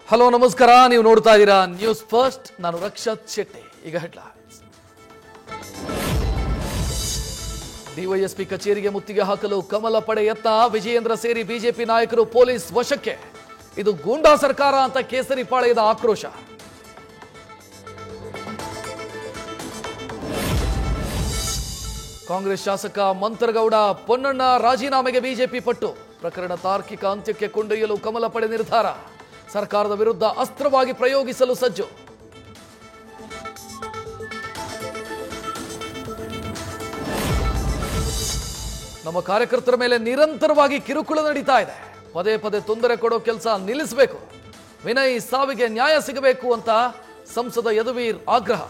Hello ನಮಸ್ಕಾರ, ನೀವು ನೋಡ್ತಾ ಇದ್ದೀರಾ ನ್ಯೂಸ್ ಫಸ್ಟ್. ನಾನು ರಕ್ಷತ್ ಶೆಟ್ಟಿ. ಈಗ ಹೆಡ್ಲೈನ್ಸ್. ಡಿವೈಎಸ್ಪಿ ಕಚೇರಿಗೆ ಮುತ್ತಿಗೆ ಹಾಕಲು ಕಮಲ ಪಡೆ ಯತ್ನ, ವಿಜಯೇಂದ್ರ ಸೇರಿ ಬಿಜೆಪಿ ನಾಯಕರು ಪೊಲೀಸ್ ವಶಕ್ಕೆ. ಇದು ಗೂಂಡಾ ಸರ್ಕಾರ ಅಂತ ಕೇಸರಿ ಪಾಳೆಯದ ಆಕ್ರೋಶ. ಕಾಂಗ್ರೆಸ್ ಶಾಸಕ ಮಂತರಗೌಡ ಪೊನ್ನಣ್ಣ ರಾಜೀನಾಮೆಗೆ ಬಿಜೆಪಿ ಪಟ್ಟು, ಪ್ರಕರಣ ತಾರ್ಕಿಕ ಅಂತ್ಯಕ್ಕೆ ಕೊಂಡೊಯ್ಯಲು ಕಮಲ ಪಡೆ ನಿರ್ಧಾರ, ಸರ್ಕಾರದ ವಿರುದ್ಧ ಅಸ್ತ್ರವಾಗಿ ಪ್ರಯೋಗಿಸಲು ಸಜ್ಜು. ನಮ್ಮ ಕಾರ್ಯಕರ್ತರ ಮೇಲೆ ನಿರಂತರವಾಗಿ ಕಿರುಕುಳ ನಡೀತಾ ಇದೆ, ಪದೇ ಪದೇ ತೊಂದರೆ ಕೊಡೋ ಕೆಲಸ ನಿಲ್ಲಿಸಬೇಕು, ವಿನಯ್ ಸಾವಿಗೆ ನ್ಯಾಯ ಸಿಗಬೇಕು ಅಂತ ಸಂಸದ ಯದುವೀರ್ ಆಗ್ರಹ.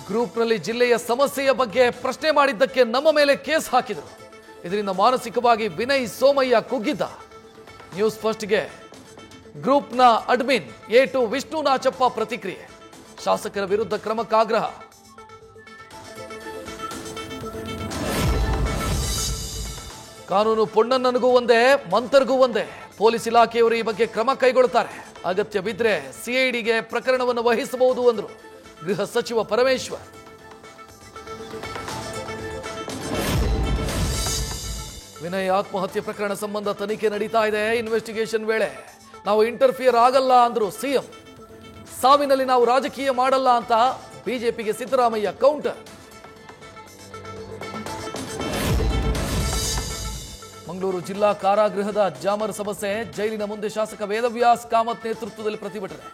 ಗ್ರೂಪ್ನಲ್ಲಿ ಜಿಲ್ಲೆಯ ಸಮಸ್ಯೆಯ ಬಗ್ಗೆ ಪ್ರಶ್ನೆ ಮಾಡಿದ್ದಕ್ಕೆ ನಮ್ಮ ಮೇಲೆ ಕೇಸ್ ಹಾಕಿದರು. ಇದರಿಂದ ಮಾನಸಿಕವಾಗಿ ವಿನಯ್ ಸೋಮಯ್ಯ ಕುಗ್ಗಿದ್ದ. ನ್ಯೂಸ್ ಫಸ್ಟ್ಗೆ ಗ್ರೂಪ್ನ ಅಡ್ಮಿನ್ A2 ವಿಷ್ಣು ನಾಚಪ್ಪ ಪ್ರತಿಕ್ರಿಯೆ, ಶಾಸಕರ ವಿರುದ್ಧ ಕ್ರಮಕ್ಕಾಗ್ರಹ. ಕಾನೂನು ಪೊನ್ನಣ್ಣನಿಗೂ ಒಂದೇ, ಮಂತರ್ಗೂ ಒಂದೇ. ಪೊಲೀಸ್ ಇಲಾಖೆಯವರು ಈ ಬಗ್ಗೆ ಕ್ರಮ ಕೈಗೊಳ್ಳುತ್ತಾರೆ, ಅಗತ್ಯ ಬಿದ್ದರೆ ಸಿಐಡಿಗೆ ಪ್ರಕರಣವನ್ನು ವಹಿಸಬಹುದು ಎಂದರು ಗೃಹ ಸಚಿವ ಪರಮೇಶ್ವರ್. ವಿನಯ್ ಆತ್ಮಹತ್ಯೆ ಪ್ರಕರಣ ಸಂಬಂಧ ತನಿಖೆ ನಡೀತಾ ಇದೆ. ಇನ್ವೆಸ್ಟಿಗೇಷನ್ ವೇಳೆ ನಾವು ಇಂಟರ್ಫಿಯರ್ ಆಗಲ್ಲ ಅಂದ್ರು ಸಿಎಂ. ಸಾವಿನಲ್ಲಿ ನಾವು ರಾಜಕೀಯ ಮಾಡಲ್ಲ ಅಂತ ಬಿಜೆಪಿಗೆ ಸಿದ್ದರಾಮಯ್ಯ ಕೌಂಟರ್. ಮಂಗಳೂರು ಜಿಲ್ಲಾ ಕಾರಾಗೃಹದ ಜಾಮರ್ ಸಮಸ್ಯೆ, ಜೈಲಿನ ಮುಂದೆ ಶಾಸಕ ವೇದವ್ಯಾಸ್ ಕಾಮತ್ ನೇತೃತ್ವದಲ್ಲಿ ಪ್ರತಿಭಟನೆ.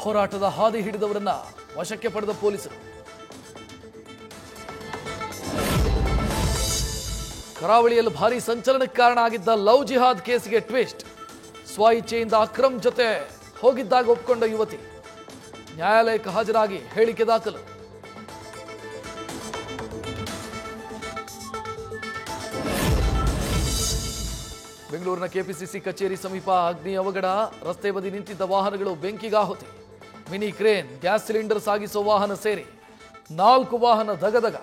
ಹೋರಾಟದ ಹಾದಿ ಹಿಡಿದವರನ್ನ ವಶಕ್ಕೆ ಪಡೆದ ಪೊಲೀಸರು. ಕರಾವಳಿಯಲ್ಲಿ ಭಾರೀ ಸಂಚಲನಕ್ಕೆ ಕಾರಣ ಆಗಿದ್ದ ಲವ್ ಜಿಹಾದ್ ಕೇಸ್ಗೆ ಟ್ವಿಸ್ಟ್. ಸ್ವ ಇಚ್ಛೆಯಿಂದ ಅಕ್ರಮ್ ಜೊತೆ ಹೋಗಿದ್ದಾಗ ಒಪ್ಪಿಕೊಂಡ ಯುವತಿ ನ್ಯಾಯಾಲಯಕ್ಕೆ ಹಾಜರಾಗಿ ಹೇಳಿಕೆ ದಾಖಲು. ಬೆಂಗಳೂರಿನ ಕೆಪಿಸಿಸಿ ಕಚೇರಿ ಸಮೀಪ ಅಗ್ನಿ ಅವಘಡ, ರಸ್ತೆ ಬದಿ ನಿಂತಿದ್ದ ವಾಹನಗಳು ಬೆಂಕಿಗಾಹುತಿ. ಮಿನಿ ಕ್ರೇನ್, ಗ್ಯಾಸ್ ಸಿಲಿಂಡರ್ ಸಾಗಿಸುವ ವಾಹನ ಸೇರಿ 4 ವಾಹನ ದಗದಗ.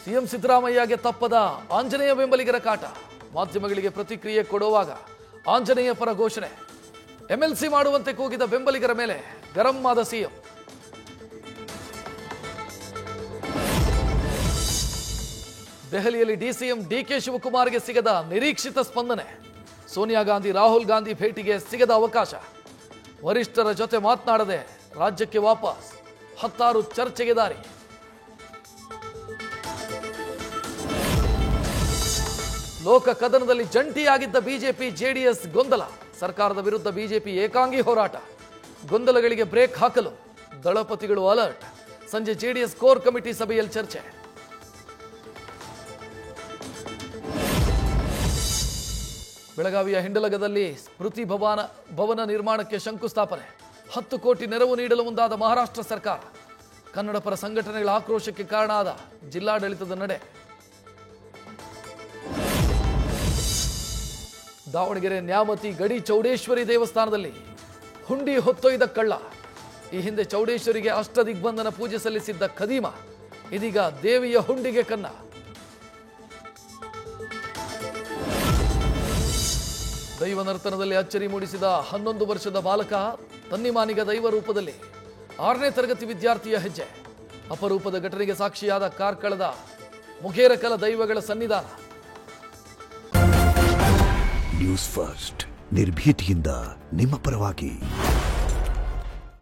ಸಿಎಂ ಸಿದ್ದರಾಮಯ್ಯಗೆ ತಪ್ಪದ ಆಂಜನೇಯ ಬೆಂಬಲಿಗರ ಕಾಟ. ಮಾಧ್ಯಮಗಳಿಗೆ ಪ್ರತಿಕ್ರಿಯೆ ಕೊಡುವಾಗ ಆಂಜನೇಯ ಪರ ಘೋಷಣೆ. ಎಂಎಲ್ಸಿ ಮಾಡುವಂತೆ ಕೂಗಿದ ಬೆಂಬಲಿಗರ ಮೇಲೆ ಗರಂ ಆದ ಸಿಎಂ. ದೆಹಲಿಯಲ್ಲಿ ಡಿಸಿಎಂ ಡಿಕೆ ಶಿವಕುಮಾರ್ಗೆ ಸಿಗದ ನಿರೀಕ್ಷಿತ ಸ್ಪಂದನೆ. ಸೋನಿಯಾ ಗಾಂಧಿ ರಾಹುಲ್ ಗಾಂಧಿ ಭೇಟಿಗೆ ಸಿಗದ ಅವಕಾಶ. ವರಿಷ್ಠರ ಜೊತೆ ಮಾತನಾಡದೆ ರಾಜ್ಯಕ್ಕೆ ವಾಪಸ್, 10 ಚರ್ಚೆಗೆ ದಾರಿ. ಲೋಕ ಕದನದಲ್ಲಿ ಜಂಟಿಯಾಗಿದ್ದ ಬಿಜೆಪಿ ಜೆಡಿಎಸ್ ಗೊಂದಲ, ಸರ್ಕಾರದ ವಿರುದ್ಧ ಬಿಜೆಪಿ ಏಕಾಂಗಿ ಹೋರಾಟ. ಗೊಂದಲಗಳಿಗೆ ಬ್ರೇಕ್ ಹಾಕಲು ದಳಪತಿಗಳು ಅಲರ್ಟ್. ಸಂಜೆ ಜೆಡಿಎಸ್ ಕೋರ್ ಕಮಿಟಿ ಸಭೆಯಲ್ಲಿ ಚರ್ಚೆ. ಬೆಳಗಾವಿಯ ಹಿಂಡಲಗದಲ್ಲಿ ಸ್ಮೃತಿ ಭವನ ನಿರ್ಮಾಣಕ್ಕೆ ಶಂಕುಸ್ಥಾಪನೆ. 10 ಕೋಟಿ ನೆರವು ನೀಡಲು ಮುಂದಾದ ಮಹಾರಾಷ್ಟ್ರ ಸರ್ಕಾರ. ಕನ್ನಡ ಪರ ಸಂಘಟನೆಗಳ ಆಕ್ರೋಶಕ್ಕೆ ಕಾರಣ ಆದ ಜಿಲ್ಲಾಡಳಿತದ ನಡೆ. ದಾವಣಗೆರೆ ನ್ಯಾಮತಿ ಗಡಿ ಚೌಡೇಶ್ವರಿ ದೇವಸ್ಥಾನದಲ್ಲಿ ಹುಂಡಿ ಹೊತ್ತೊಯ್ದ ಕಳ್ಳ. ಈ ಹಿಂದೆ ಚೌಡೇಶ್ವರಿಗೆ ಅಷ್ಟದಿಗ್ಬಂಧನ ಪೂಜೆ ಸಲ್ಲಿಸಿದ್ದ ಖದೀಮ ಇದೀಗ ದೇವಿಯ ಹುಂಡಿಗೆ ಕನ್ನ. ದೈವ ನರ್ತನದಲ್ಲಿ ಅಚ್ಚರಿ ಮೂಡಿಸಿದ 11 ವರ್ಷದ ಬಾಲಕ, ತನ್ನಿಮಾನಿಗ ದೈವ ರೂಪದಲ್ಲಿ 6ನೇ ತರಗತಿ ವಿದ್ಯಾರ್ಥಿಯ ಹೆಜ್ಜೆ. ಅಪರೂಪದ ಘಟನೆಗೆ ಸಾಕ್ಷಿಯಾದ ಕಾರ್ಕಳದ ಮುಖೇರಕಲ ದೈವಗಳ ಸನ್ನಿಧಾನ. ನ್ಯೂಸ್ ಫಸ್ಟ್, ನಿರ್ಭೀತಿಯಿಂದ ನಿಮ್ಮ ಪರವಾಗಿ.